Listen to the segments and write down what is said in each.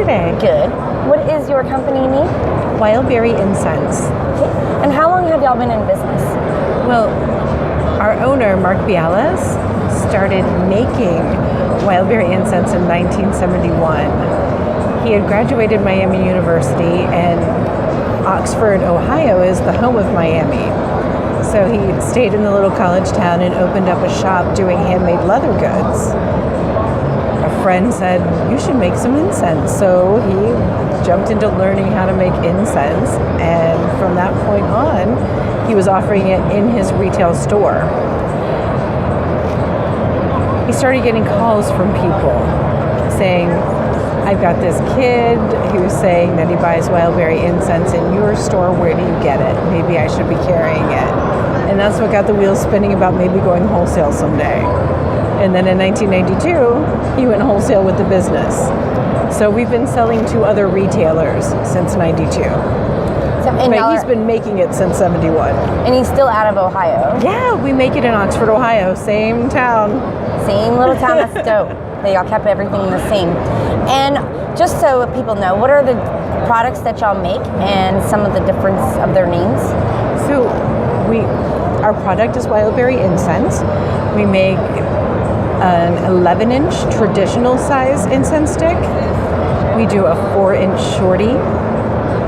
today? Good. What is your company name? Wild Berry Incense. Okay. And how long have y'all been in business? Well, our owner, Mark Bialas, started making Wild Berry Incense in 1971. He had graduated Miami University, and Oxford, Ohio is the home of Miami. So he stayed in the little college town and opened up a shop doing handmade leather goods. A friend said, you should make some incense. So he jumped into learning how to make incense, and from that point on, he was offering it in his retail store. He started getting calls from people saying, I've got this kid who's saying that he buys Wild Berry Incense in your store. Where do you get it? Maybe I should be carrying it. And that's what got the wheels spinning about maybe going wholesale someday. And then in 1992, he went wholesale with the business. So we've been selling to other retailers since 92. But he's been making it since 71. And he's still out of Ohio? Yeah, we make it in Oxford, Ohio. Same town. Same little town. That's dope. They all kept everything the same. And just so people know, what are the products that y'all make and some of the difference of their names? So our product is Wild Berry Incense. We make an 11-inch traditional size incense stick. We do a 4-inch shorty.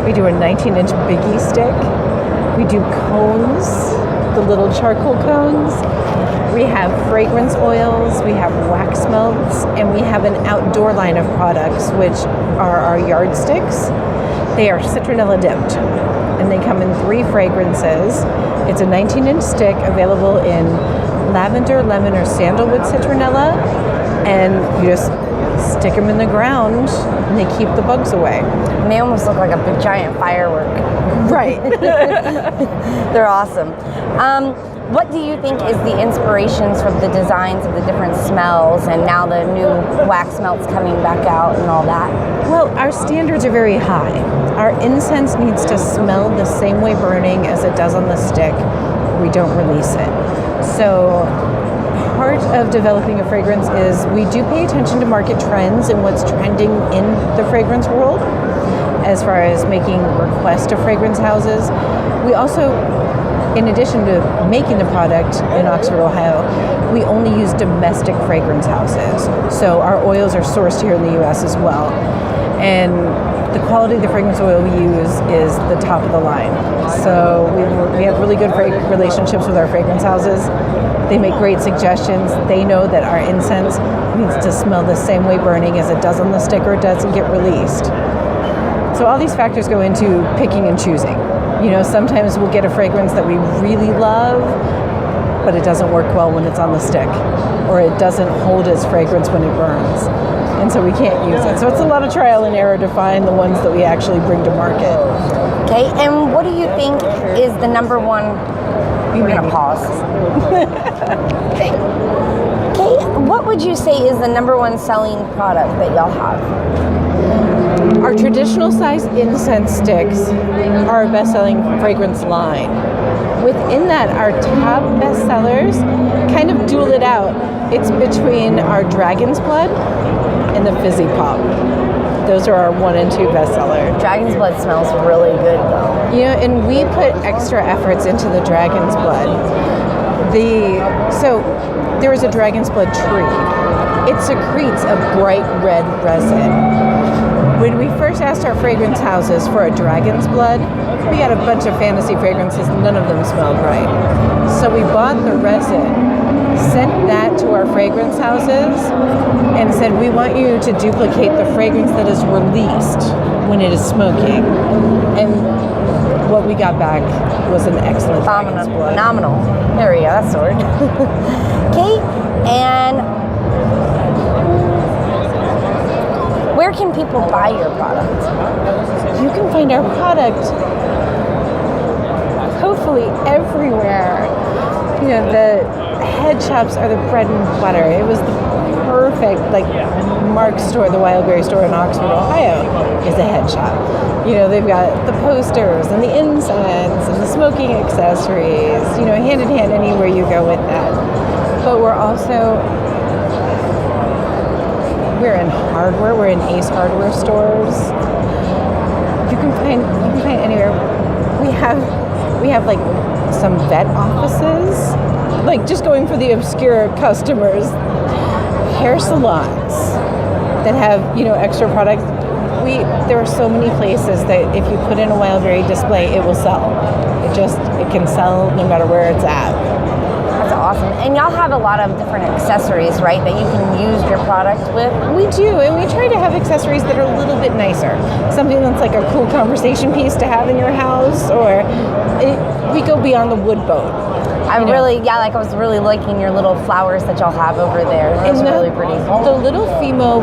We do a 19-inch biggie stick. We do cones, the little charcoal cones. We have fragrance oils, we have wax melts, and we have an outdoor line of products, which are our yardsticks. They are citronella dipped, and they come in 3 fragrances. It's a 19-inch stick available in lavender, lemon, or sandalwood citronella, and you just stick them in the ground, and they keep the bugs away. And they almost look like a big giant firework. Right. They're awesome. What do you think is the inspirations from the designs of the different smells and now the new wax melts coming back out and all that? Well, our standards are very high. Our incense needs to smell the same way burning as it does on the stick. We don't release it. So part of developing a fragrance is we do pay attention to market trends and what's trending in the fragrance world as far as making requests to fragrance houses. We also, in addition to making the product in Oxford, Ohio, we only use domestic fragrance houses. So our oils are sourced here in the US as well. And the quality of the fragrance oil we use is the top of the line. So we have really good relationships with our fragrance houses. They make great suggestions. They know that our incense needs to smell the same way burning as it does on the stick or it doesn't get released. So all these factors go into picking and choosing. You know, sometimes we'll get a fragrance that we really love, but it doesn't work well when it's on the stick, or it doesn't hold its fragrance when it burns. And so we can't use it. So it's a lot of trial and error to find the ones that we actually bring to market. Okay, and what do you think is the number one? We're gonna pause. Okay, what would you say is the number one selling product that y'all have? Our traditional size incense sticks are our best-selling fragrance line. Within that, our top bestsellers kind of duel it out. It's between our Dragon's Blood and the Fizzy Pop. Those are our 1 and 2 bestsellers. Dragon's Blood smells really good though. You know, and we put extra efforts into the Dragon's Blood. So there is a Dragon's Blood tree. It secretes a bright red resin. When we first asked our fragrance houses for a Dragon's Blood, we got a bunch of fantasy fragrances, none of them smelled right. So we bought the resin, sent that to our fragrance houses, and said, we want you to duplicate the fragrance that is released when it is smoking. And what we got back was an excellent Dragon's Blood. Phenomenal. There we go, that's the word. Okay, and where can people buy your product? You can find our product hopefully everywhere. You know, the head shops are the bread and butter. It was the perfect, like, Mark's store, the Wild Berry store in Oxford, Ohio, is a head shop. You know, they've got the posters and the incense and the smoking accessories, you know, hand in hand anywhere you go with that. But we're We're in hardware. We're in Ace Hardware stores. You can find anywhere. We have like some vet offices, like just going for the obscure customers. Hair salons that have extra products. There are so many places that if you put in a Wild Berry display, it will sell. It can sell no matter where it's at. That's awesome. And y'all have a lot of different accessories, right, that you can use your product with? We do, and we try to have accessories that are a little bit nicer. Something that's like a cool conversation piece to have in your house, or we go beyond the wood boat. I was really liking your little flowers that y'all have over there. Those are really pretty. The little Fimo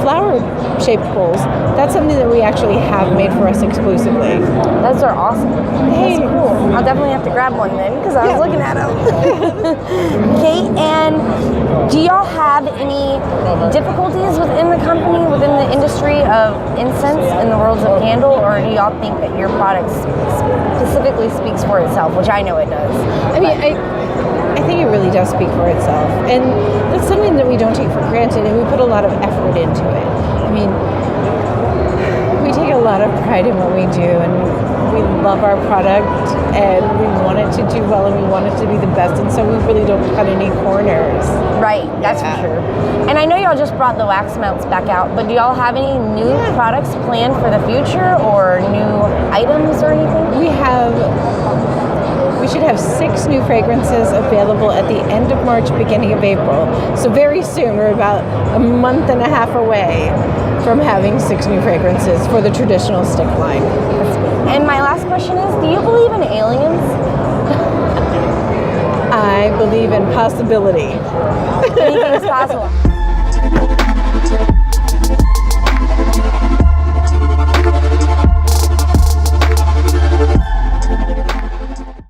flower-shaped bowls, that's something that we actually have made for us exclusively. Those are awesome. Hey. That's cool. I'll definitely have to grab one then because I was looking at them. Okay, and do y'all have any difficulties within the company, within the industry of incense in the worlds of candle, or do y'all think that your product specifically speaks for itself, which I know it does? I mean, I think it really does speak for itself, and that's something that we don't take for granted, and we put a lot of effort into it. I mean, we take a lot of pride in what we do, and we love our product, and we want it to do well, and we want it to be the best, and so we really don't cut any corners. Right, that's for sure. And I know y'all just brought the wax melts back out, but do y'all have any new products planned for the future, or new items or anything? We should have 6 new fragrances available at the end of March, beginning of April. So very soon, we're about a month and a half away from having 6 new fragrances for the traditional stick line. And my last question is, do you believe in aliens? I believe in possibility. Anything's possible.